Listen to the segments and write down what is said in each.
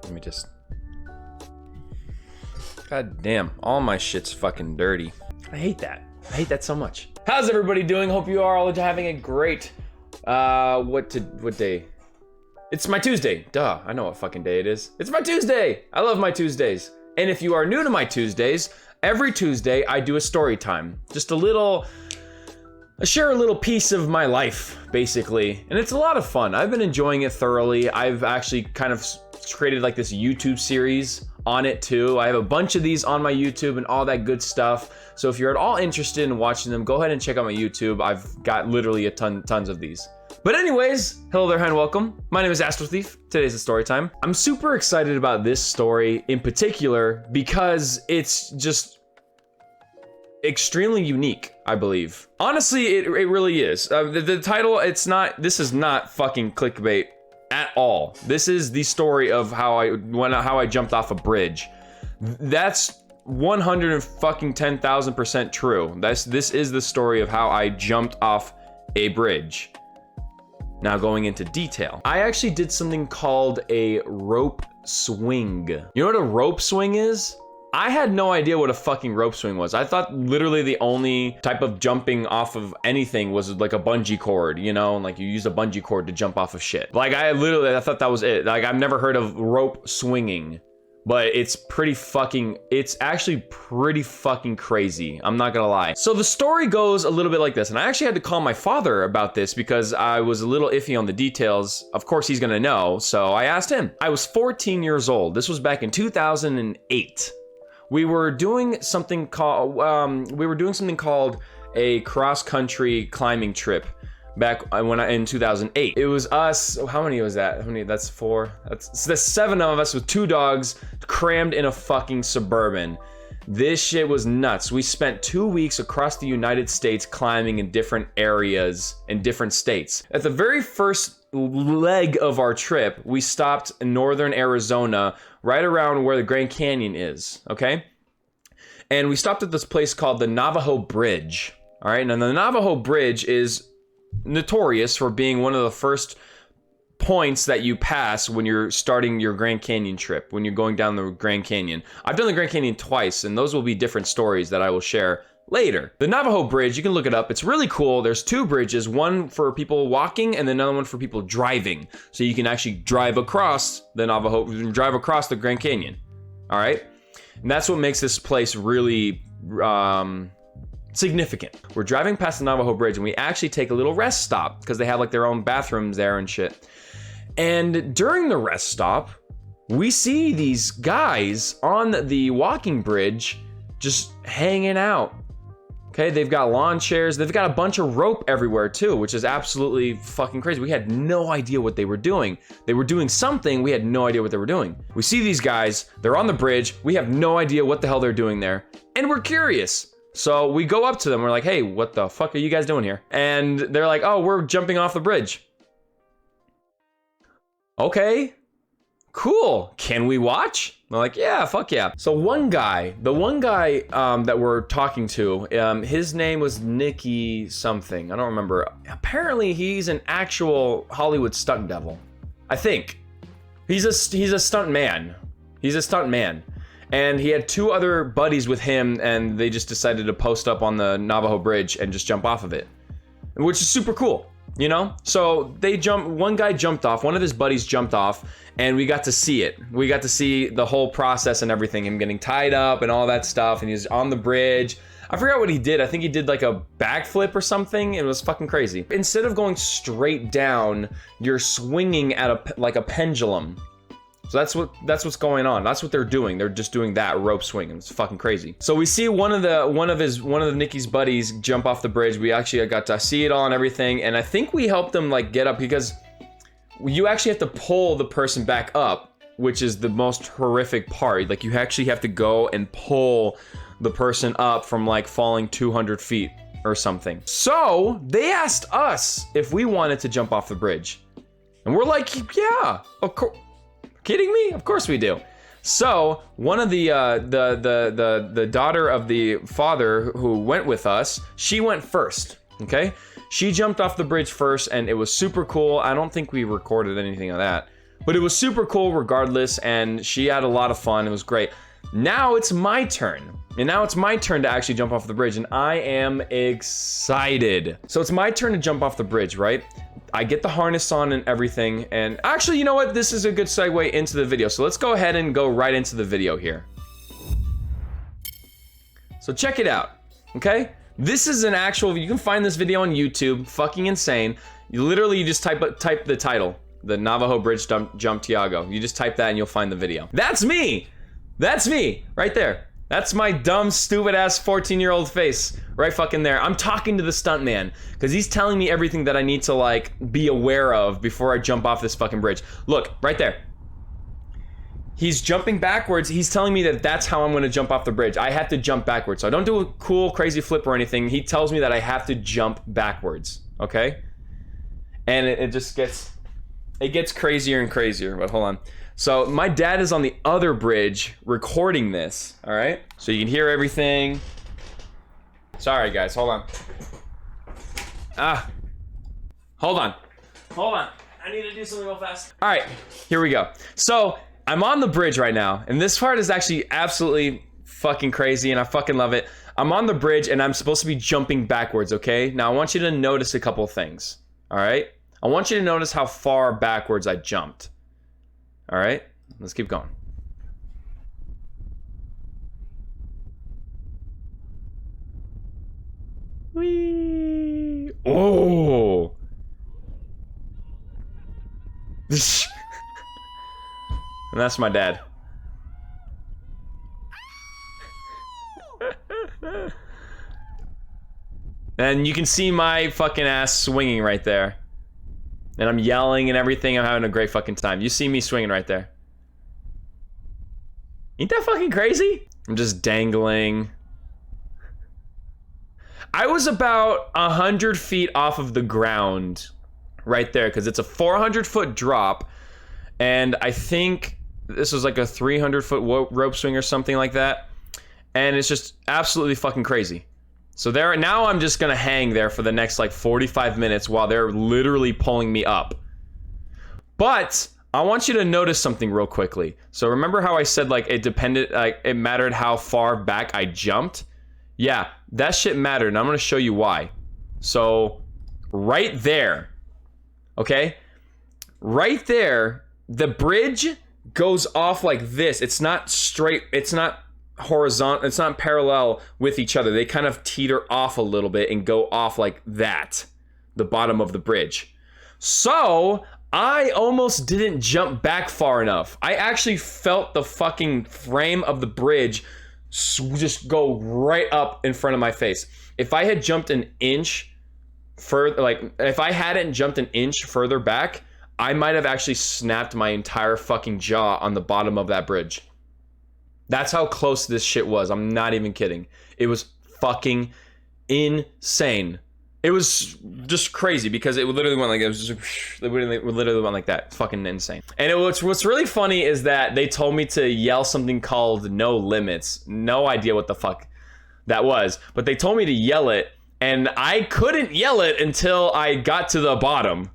Let me just... God damn, all my shit's fucking dirty. I hate that. I hate that so much. How's everybody doing? Hope you are all having a great, what day? It's my Tuesday. Duh, I know what fucking day it is. It's my Tuesday. I love my Tuesdays. And if you are new to my Tuesdays, every Tuesday I do a story time. Just I share a little piece of my life, basically. And it's a lot of fun. I've been enjoying it thoroughly. I've actually kind of created like this YouTube series on it too. I have a bunch of these on my YouTube and all that good stuff. So if you're at all interested in watching them, go ahead and check out my YouTube. I've got literally tons of these. But anyways, hello there and welcome. My name is Astro Thief. Today's a story time. I'm super excited about this story in particular because it's just extremely unique, I believe. Honestly, it really is. The title, this is not fucking clickbait at all. This is the story of how I jumped off a bridge. That's 110,000% true. This is the story of how I jumped off a bridge. Now going into detail, I actually did something called a rope swing. You know what a rope swing is? I had no idea what a fucking rope swing was. I thought literally the only type of jumping off of anything was like a bungee cord, you know, and like you use a bungee cord to jump off of shit. Like I thought that was it. Like I've never heard of rope swinging, but it's actually pretty fucking crazy. I'm not gonna lie. So the story goes a little bit like this, and I actually had to call my father about this because I was a little iffy on the details. Of course he's gonna know, so I asked him. I was 14 years old. This was back in 2008. We were doing something called a cross-country climbing trip back in 2008. It was us. How many was that? That's four. That's 7 of us with 2 dogs crammed in a fucking Suburban. This shit was nuts. We spent 2 weeks across the United States climbing in different areas in different states. At the very first leg of our trip, we stopped in northern Arizona, right around where the Grand Canyon is, okay? And we stopped at this place called the Navajo Bridge, all right? And the Navajo Bridge is notorious for being one of the first points that you pass when you're starting your Grand Canyon trip, when you're going down the Grand Canyon. I've done the Grand Canyon twice, and those will be different stories that I will share later. The Navajo Bridge, you can look it up. It's really cool. There's 2 bridges, one for people walking and another one for people driving. So you can actually drive across the Grand Canyon. All right? And that's what makes this place really significant. We're driving past the Navajo Bridge and we actually take a little rest stop because they have like their own bathrooms there and shit. And during the rest stop, we see these guys on the walking bridge just hanging out. Okay, they've got lawn chairs. They've got a bunch of rope everywhere too, which is absolutely fucking crazy. We had no idea what they were doing. They were doing something. We had no idea what they were doing. We see these guys. They're on the bridge. We have no idea what the hell they're doing there. And we're curious. So we go up to them. We're like, hey, what the fuck are you guys doing here? And they're like, oh, we're jumping off the bridge. Okay. Cool. Can we watch? I'm like, yeah, fuck yeah. So the one guy that we're talking to, his name was Nicky something. I don't remember. Apparently, he's an actual Hollywood stunt devil. I think. He's a stunt man. He's a stunt man. And he had 2 other buddies with him, and they just decided to post up on the Navajo Bridge and just jump off of it, which is super cool. You know, so one guy jumped off, one of his buddies jumped off, and we got to see it. We got to see the whole process and everything, him getting tied up and all that stuff, and he's on the bridge. I forgot what he did. I think he did like a backflip or something. It was fucking crazy. Instead of going straight down, you're swinging at like a pendulum. So that's what's going on. That's what they're doing. They're just doing that rope swing. It's fucking crazy. So we see one of Nicky's buddies jump off the bridge. We actually got to see it all and everything. And I think we helped them like get up because you actually have to pull the person back up, which is the most horrific part. Like you actually have to go and pull the person up from like falling 200 feet or something. So they asked us if we wanted to jump off the bridge. And we're like, yeah, of course. Kidding me? Of course we do. So one of the daughter of the father who went with us, she went first. Okay, she jumped off the bridge first, and it was super cool. I don't think we recorded anything of that, But it was super cool regardless, and she had a lot of fun. It was great. Now it's my turn. And now it's my turn to actually jump off the bridge, and I am excited. So it's my turn to jump off the bridge, right? I get the harness on and everything, and actually, you know what? This is a good segue into the video. So let's go ahead and go right into the video here. So check it out, okay? This is an actual, you can find this video on YouTube, fucking insane. You just type the title, the Navajo Bridge Jump Tiago. You just type that and you'll find the video. That's me! That's me, right there. That's my dumb, stupid-ass 14-year-old face, right fucking there. I'm talking to the stuntman, because he's telling me everything that I need to, like, be aware of before I jump off this fucking bridge. Look, right there. He's jumping backwards. He's telling me that that's how I'm gonna jump off the bridge. I have to jump backwards. So I don't do a cool, crazy flip or anything. He tells me that I have to jump backwards, okay? And it just gets, it gets crazier and crazier, but hold on. So my dad is on the other bridge recording this, all right? So you can hear everything. Sorry guys, hold on. Hold on. I need to do something real fast. All right, here we go. So I'm on the bridge right now, and this part is actually absolutely fucking crazy, and I fucking love it. I'm on the bridge, and I'm supposed to be jumping backwards, okay? Now I want you to notice a couple things, all right? I want you to notice how far backwards I jumped. All right, let's keep going. Whee! Oh! And that's my dad. And you can see my fucking ass swinging right there. And I'm yelling and everything. I'm having a great fucking time. You see me swinging right there. Ain't that fucking crazy? I'm just dangling. I was about 100 feet off of the ground right there, because it's a 400-foot drop. And I think this was like a 300-foot rope swing or something like that. And it's just absolutely fucking crazy. So there, now I'm just gonna hang there for the next like 45 minutes while they're literally pulling me up. But I want you to notice something real quickly. So remember how I said like it depended, like it mattered how far back I jumped? Yeah, that shit mattered, and I'm gonna show you why. So right there, okay? Right there, the bridge goes off like this. It's not straight, it's not horizontal, it's not parallel with each other. They kind of teeter off a little bit and go off like that, the bottom of the bridge. So I almost didn't jump back far enough. I actually felt the fucking frame of the bridge just go right up in front of my face. If I had jumped an inch further, like if I hadn't jumped an inch further back, I might have actually snapped my entire fucking jaw on the bottom of that bridge. That's how close this shit was. I'm not even kidding. It was fucking insane. It was just crazy because it literally went like it was just, it literally went like that. It's fucking insane. And what's really funny is that they told me to yell something called "No Limits." No idea what the fuck that was, but they told me to yell it, and I couldn't yell it until I got to the bottom.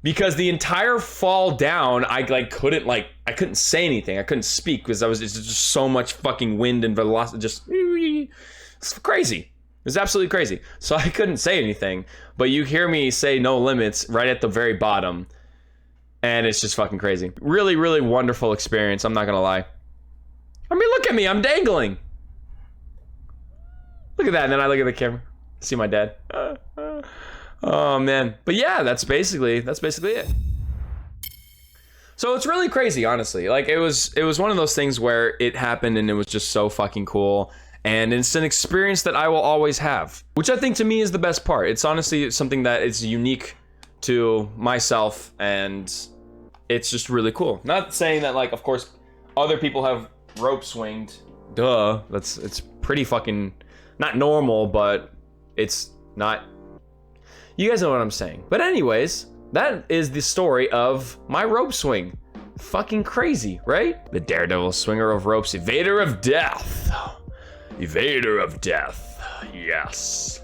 Because the entire fall down, I couldn't say anything. I couldn't speak because it's just so much fucking wind and velocity. Just, it's crazy. It was absolutely crazy. So I couldn't say anything. But you hear me say "No Limits" right at the very bottom. And it's just fucking crazy. Really, really wonderful experience. I'm not gonna lie. I mean, look at me. I'm dangling. Look at that. And then I look at the camera. See my dad. Oh man, but yeah, that's basically it. So it's really crazy, honestly. Like it was one of those things where it happened and it was just so fucking cool, and it's an experience that I will always have, which I think to me is the best part. It's honestly something that is unique to myself, and it's just really cool. Not saying that like, of course, other people have rope swinged. Duh, it's pretty fucking not normal, but it's not. You guys know what I'm saying. But anyways, that is the story of my rope swing. Fucking crazy, right? The daredevil swinger of ropes, evader of death. Evader of death. Yes.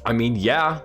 I mean, yeah.